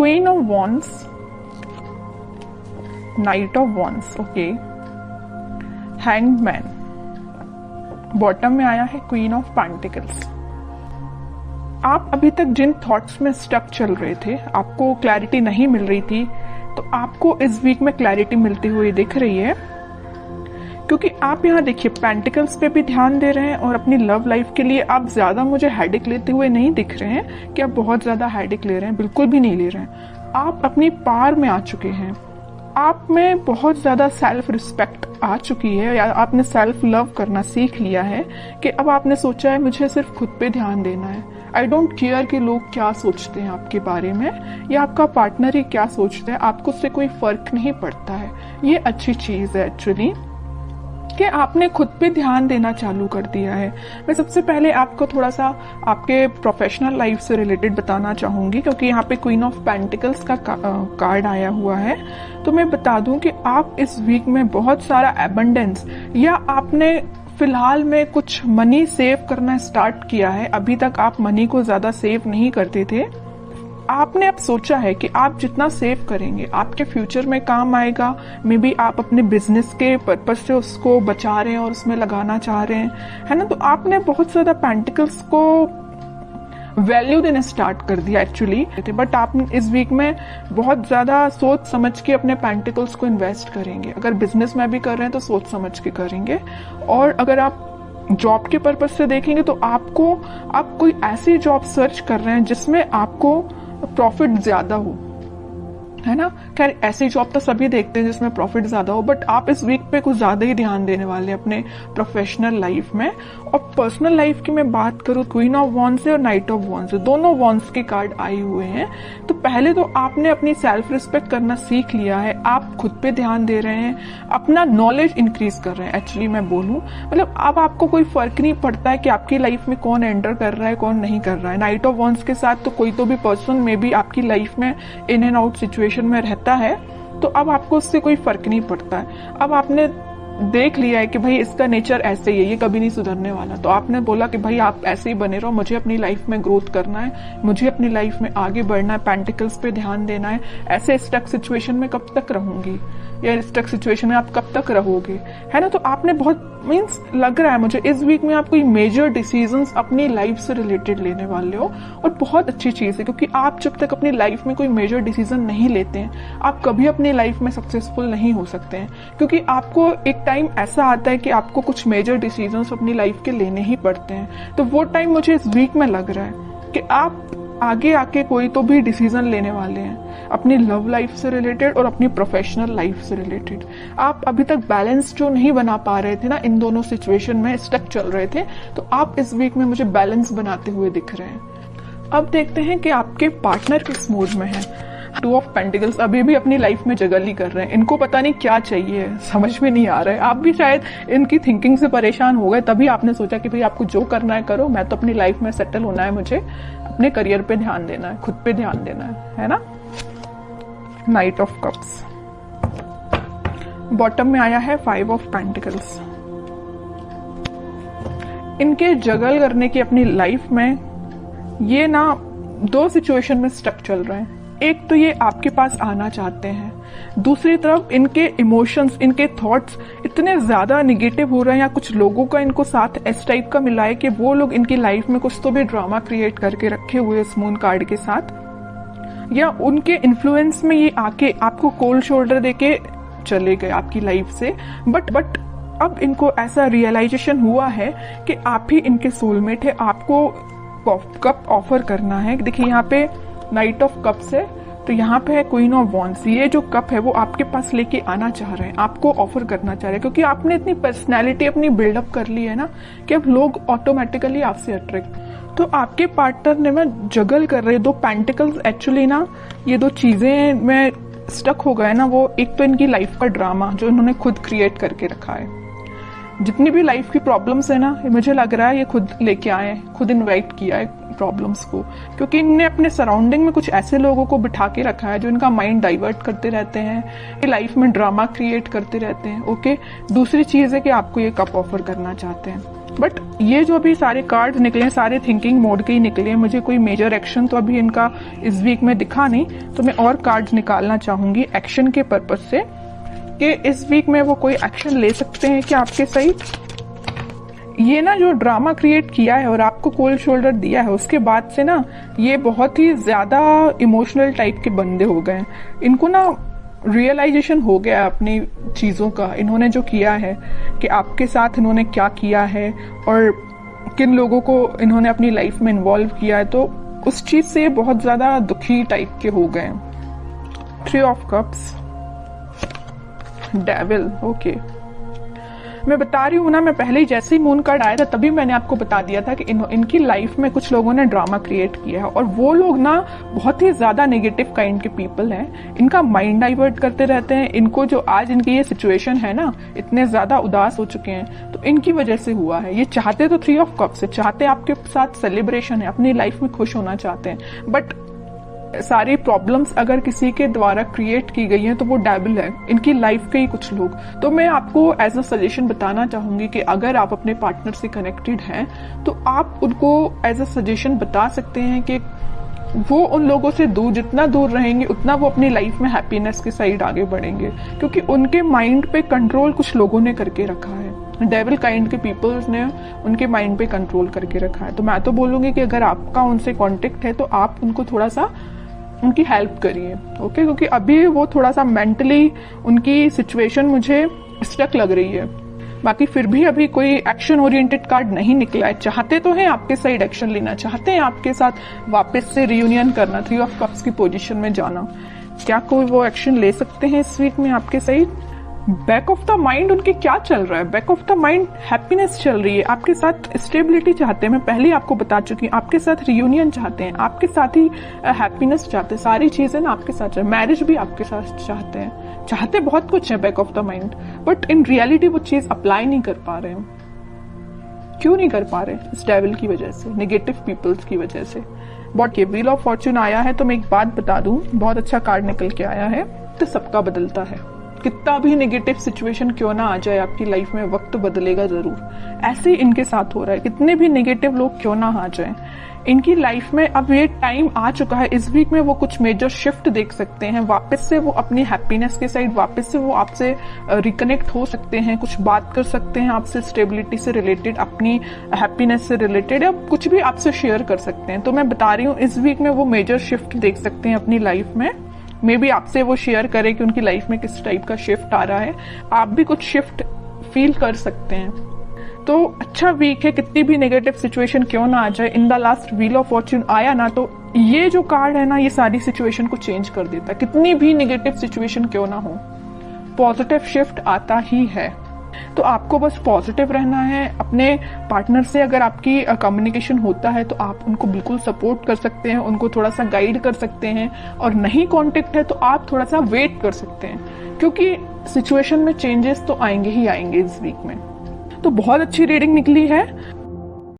Queen of wands, night of wands, okay, hanged man, bottom में आया है queen of pentacles. आप अभी तक जिन थॉट्स में स्टक चल रहे थे, आपको क्लैरिटी नहीं मिल रही थी, तो आपको इस वीक में क्लैरिटी मिलती हुई दिख रही है, क्योंकि आप यहाँ देखिए पेंटिकल्स पे भी ध्यान दे रहे हैं और अपनी लव लाइफ के लिए आप ज्यादा मुझे हेडेक लेते हुए नहीं दिख रहे हैं कि आप बहुत ज्यादा हेडेक ले रहे हैं, बिल्कुल भी नहीं ले रहे हैं। आप अपनी पार में आ चुके हैं, आप में बहुत ज्यादा सेल्फ रिस्पेक्ट आ चुकी है, या आपने सेल्फ लव करना सीख लिया है कि अब आपने सोचा है मुझे सिर्फ खुद पे ध्यान देना है। आई डोंट केयर कि लोग क्या सोचते हैं आपके बारे में, या आपका पार्टनर ही क्या सोचता है, आपको उससे कोई फर्क नहीं पड़ता है। ये अच्छी चीज है एक्चुअली कि आपने खुद पे ध्यान देना चालू कर दिया है। मैं सबसे पहले आपको थोड़ा सा आपके प्रोफेशनल लाइफ से रिलेटेड बताना चाहूंगी, क्योंकि यहाँ पे क्वीन ऑफ पेंटिकल्स का कार्ड आया हुआ है। तो मैं बता दूं कि आप इस वीक में बहुत सारा एबंडेंस, या आपने फिलहाल में कुछ मनी सेव करना स्टार्ट किया है। अभी तक आप मनी को ज्यादा सेव नहीं करते थे, आपने अब सोचा है कि आप जितना सेव करेंगे आपके फ्यूचर में काम आएगा। मे बी आप अपने बिजनेस के पर्पज से उसको बचा रहे हैं और उसमें लगाना चाह रहे हैं, है ना। तो आपने बहुत ज्यादा पेंटिकल्स को वैल्यू देना स्टार्ट कर दिया एक्चुअली, बट आप इस वीक में बहुत ज्यादा सोच समझ के अपने पेंटिकल्स को इन्वेस्ट करेंगे। अगर बिजनेस में भी कर रहे हैं तो सोच समझ के करेंगे, और अगर आप जॉब के पर्पज से देखेंगे तो आप कोई ऐसी जॉब सर्च कर रहे हैं जिसमें आपको प्रॉफिट ज्यादा हो, है ना। खैर ऐसी जॉब तो सभी देखते हैं जिसमें प्रॉफिट ज्यादा हो, बट आप इस वीक पे कुछ ज्यादा ही ध्यान देने वाले हैं अपने प्रोफेशनल लाइफ में। और पर्सनल लाइफ की मैं बात करूं, क्वीन ऑफ वॉन्ड्स और नाइट ऑफ वॉन्ड्स, दोनों वॉन्ड्स के कार्ड आए हुए हैं। तो पहले तो आपने अपनी सेल्फ रिस्पेक्ट करना सीख लिया है, आप खुद पे ध्यान दे रहे हैं, अपना नॉलेज इंक्रीज कर रहे हैं। एक्चुअली मैं बोलूं, मतलब अब आपको कोई फर्क नहीं पड़ता है कि आपकी लाइफ में कौन एंटर कर रहा है कौन नहीं कर रहा है। नाइट ऑफ वॉन्ड्स के साथ तो कोई तो भी पर्सन में भी आपकी लाइफ में इन एंड आउट सिचुएशन में रहता है, तो अब आपको उससे कोई फर्क नहीं पड़ता है। अब आपने देख लिया है कि भाई इसका नेचर ऐसे ही है, ये कभी नहीं सुधरने वाला, तो आपने बोला कि भाई आप ऐसे ही बने रहो, मुझे अपनी लाइफ में ग्रोथ करना है, मुझे अपनी लाइफ में आगे बढ़ना है, पेंटिकल्स पे ध्यान देना है। ऐसे स्टक सिचुएशन में कब तक रहूंगी, या स्टक सिचुएशन में आप कब तक रहोगे, है ना। तो आपने बहुत मीन्स लग रहा है मुझे इस वीक में आप कोई मेजर डिसीजंस अपनी लाइफ से रिलेटेड लेने वाले हो, और बहुत अच्छी चीज है, क्योंकि आप जब तक अपनी लाइफ में कोई मेजर डिसीजन नहीं लेते हैं आप कभी अपनी लाइफ में सक्सेसफुल नहीं हो सकते हैं। क्योंकि आपको एक टाइम ऐसा आता है कि आपको कुछ मेजर डिसीजंस अपनी लाइफ के लेने ही पड़ते हैं। तो वो टाइम मुझे इस वीक में लग रहा है कि आप आगे आके कोई तो भी डिसीजन लेने वाले हैं अपनी लव लाइफ से रिलेटेड और अपनी प्रोफेशनल लाइफ से रिलेटेड। आप अभी तक बैलेंस जो नहीं बना पा रहे थे ना, इन दोनों सिचुएशन में स्टक चल रहे थे, तो आप इस वीक में मुझे बैलेंस बनाते हुए दिख रहे हैं। अब देखते हैं कि आपके पार्टनर किस मूड में है। टू ऑफ पेंटिकल्स अभी भी अपनी लाइफ में जगल ही कर रहे हैं, इनको पता नहीं क्या चाहिए, समझ में नहीं आ रहा है। आप भी शायद इनकी थिंकिंग से परेशान हो गए, तभी आपने सोचा कि भाई आपको जो करना है करो, मैं तो अपनी लाइफ में सेटल होना है, मुझे अपने करियर पे ध्यान देना है, खुद पे ध्यान देना है ना। नाइट ऑफ कप्स, बॉटम में आया है 5 ऑफ पेंटिकल्स। इनके जगल करने की अपनी लाइफ में ये ना 2 सिचुएशन में स्टक चल रहे हैं। एक तो ये आपके पास आना चाहते हैं, दूसरी तरफ इनके इमोशंस, इनके थॉट्स इतने ज्यादा निगेटिव हो रहे हैं, या कुछ लोगों का इनको साथ इस टाइप का मिला है कि वो लोग इनकी लाइफ में कुछ तो भी ड्रामा क्रिएट करके रखे हुए इस मून कार्ड के साथ, या उनके इन्फ्लुएंस में ये आके आपको कोल्ड शोल्डर देके चले गए आपकी लाइफ से। बट अब इनको ऐसा रियलाइजेशन हुआ है कि आप ही इनके सोलमेट है, आपको कप ऑफर करना है। देखिए यहाँ पे नाइट ऑफ कप्स है, तो यहाँ पे है क्वीन ऑफ वॉन्ड्स। ये जो कप है वो आपके पास लेके आना चाह रहे हैं, आपको ऑफर करना चाह रहे हैं, क्योंकि आपने इतनी पर्सनैलिटी अपनी बिल्डअप कर ली है ना कि अब लोग ऑटोमेटिकली आपसे अट्रैक्ट। तो आपके पार्टनर ने में जगल कर रहे 2 पेंटिकल्स एक्चुअली ना, ये 2 चीजें में स्टक हो गए ना। वो एक तो इनकी लाइफ का ड्रामा जो इन्होंने खुद क्रिएट करके रखा है, जितनी भी लाइफ की प्रॉब्लम्स है ना, मुझे लग रहा है ये खुद लेके आए, खुद इनवाइट किया है प्रॉब्लम्स को, क्योंकि इनने अपने सराउंडिंग में कुछ ऐसे लोगों को बिठा के रखा है जो इनका माइंड डाइवर्ट करते रहते हैं, लाइफ में ड्रामा क्रिएट करते रहते हैं। ओके, दूसरी चीज है कि आपको ये कप ऑफर करना चाहते हैं। बट ये जो अभी सारे कार्ड्स निकले, सारे थिंकिंग मोड के ही निकले हैं, मुझे कोई मेजर एक्शन तो अभी इनका इस वीक में दिखा नहीं, तो मैं और कार्ड्स निकालना चाहूंगी एक्शन के पर्पज से कि इस वीक में वो कोई एक्शन ले सकते हैं क्या आपके साइड। ये ना जो ड्रामा क्रिएट किया है और आपको कोल्ड शोल्डर दिया है, उसके बाद से ना ये बहुत ही ज्यादा इमोशनल टाइप के बंदे हो गए हैं। इनको ना रियलाइजेशन हो गया अपनी चीजों का, इन्होंने जो किया है कि आपके साथ इन्होंने क्या किया है और किन लोगों को इन्होंने अपनी लाइफ में इन्वॉल्व किया है, तो उस चीज से बहुत ज्यादा दुखी टाइप के हो गए। 3 ऑफ कप्स, डेविल, ओके। मैं बता रही हूँ ना, मैं पहले ही जैसे ही मून कार्ड आया था तभी मैंने आपको बता दिया था कि इनकी लाइफ में कुछ लोगों ने ड्रामा क्रिएट किया है और वो लोग ना बहुत ही ज्यादा नेगेटिव काइंड के पीपल हैं। इनका माइंड डाइवर्ट करते रहते हैं। इनको जो आज इनकी ये सिचुएशन है ना, इतने ज्यादा उदास हो चुके हैं, तो इनकी वजह से हुआ है। ये चाहते तो 3 ऑफ कप्स है, चाहते आपके साथ सेलिब्रेशन है, अपनी लाइफ में खुश होना चाहते हैं, बट सारी प्रॉब्लम्स अगर किसी के द्वारा क्रिएट की गई हैं तो वो डेविल है, इनकी लाइफ के ही कुछ लोग। तो मैं आपको एज अ सजेशन बताना चाहूंगी कि अगर आप अपने पार्टनर से कनेक्टेड हैं तो आप उनको एज अ सजेशन बता सकते हैं कि वो उन लोगों से जितना दूर रहेंगे उतना वो अपनी लाइफ में हैप्पीनेस के साइड आगे बढ़ेंगे, क्योंकि उनके माइंड पे कंट्रोल कुछ लोगों ने करके रखा है। डेविल काइंड के पीपल्स ने उनके माइंड पे कंट्रोल करके रखा है। तो मैं तो बोलूंगी कि अगर आपका उनसे कांटेक्ट है तो आप उनको थोड़ा सा उनकी हेल्प करिए, ओके, क्योंकि अभी वो थोड़ा सा मेंटली उनकी सिचुएशन मुझे स्टक लग रही है। बाकी फिर भी अभी कोई एक्शन ओरिएंटेड कार्ड नहीं निकला है। चाहते तो हैं आपके साइड एक्शन लेना, चाहते हैं आपके साथ वापस से रियूनियन करना, 3 ऑफ कप्स की पोजीशन में जाना। क्या कोई वो एक्शन ले सकते हैं इस वीक में आपके side? Back of the mind उनके क्या चल रहा है? Back of the mind happiness चल रही है, आपके साथ स्टेबिलिटी चाहते हैं। मैं पहले ही आपको बता चुकी हूँ, आपके साथ रियूनियन चाहते हैं, आपके साथ ही हैप्पीनेस चाहते हैं, सारी चीजें ना आपके साथ चाहते हैं, मैरिज भी आपके साथ चाहते हैं, चाहते बहुत कुछ है back of the mind, but in reality वो चीज अप्लाई नहीं कर पा रहे हैं। क्यों नहीं कर पा रहे? इस डेविल की वजह से, नेगेटिव पीपल्स की वजह से। बट ये व्हील ऑफ फॉर्च्यून आया है तो मैं एक बात बता दूं, बहुत अच्छा कार्ड निकल के आया है। तो सबका बदलता है, कितना भी नेगेटिव सिचुएशन क्यों ना आ जाए आपकी लाइफ में, वक्त बदलेगा जरूर। ऐसे ही इनके साथ हो रहा है, कितने भी नेगेटिव लोग क्यों ना आ जाएं इनकी लाइफ में, अब ये टाइम आ चुका है। इस वीक में वो कुछ मेजर शिफ्ट देख सकते हैं, वापस से वो अपनी हैप्पीनेस के साइड वापस से वो आपसे रिकनेक्ट हो सकते हैं, कुछ बात कर सकते हैं आपसे स्टेबिलिटी से रिलेटेड, अपनी हैप्पीनेस से रिलेटेड, या कुछ भी आपसे शेयर कर सकते हैं। तो मैं बता रही हूँ इस वीक में वो मेजर शिफ्ट देख सकते हैं अपनी लाइफ में। मे बी आपसे वो शेयर करें कि उनकी लाइफ में किस टाइप का शिफ्ट आ रहा है, आप भी कुछ शिफ्ट फील कर सकते हैं। तो अच्छा वीक है, कितनी भी नेगेटिव सिचुएशन क्यों ना आ जाए। In the last wheel of Fortune आया ना, तो ये जो कार्ड है ना, ये सारी सिचुएशन को चेंज कर देता है। कितनी भी नेगेटिव सिचुएशन क्यों ना हो, पॉजिटिव शिफ्ट आता ही है। तो आपको बस पॉजिटिव रहना है। अपने पार्टनर से अगर आपकी कम्युनिकेशन होता है तो आप उनको बिल्कुल सपोर्ट कर सकते हैं, उनको थोड़ा सा गाइड कर सकते हैं, और नहीं कांटेक्ट है तो आप थोड़ा सा वेट कर सकते हैं, क्योंकि सिचुएशन में चेंजेस तो आएंगे ही आएंगे इस वीक में। तो बहुत अच्छी रीडिंग निकली है।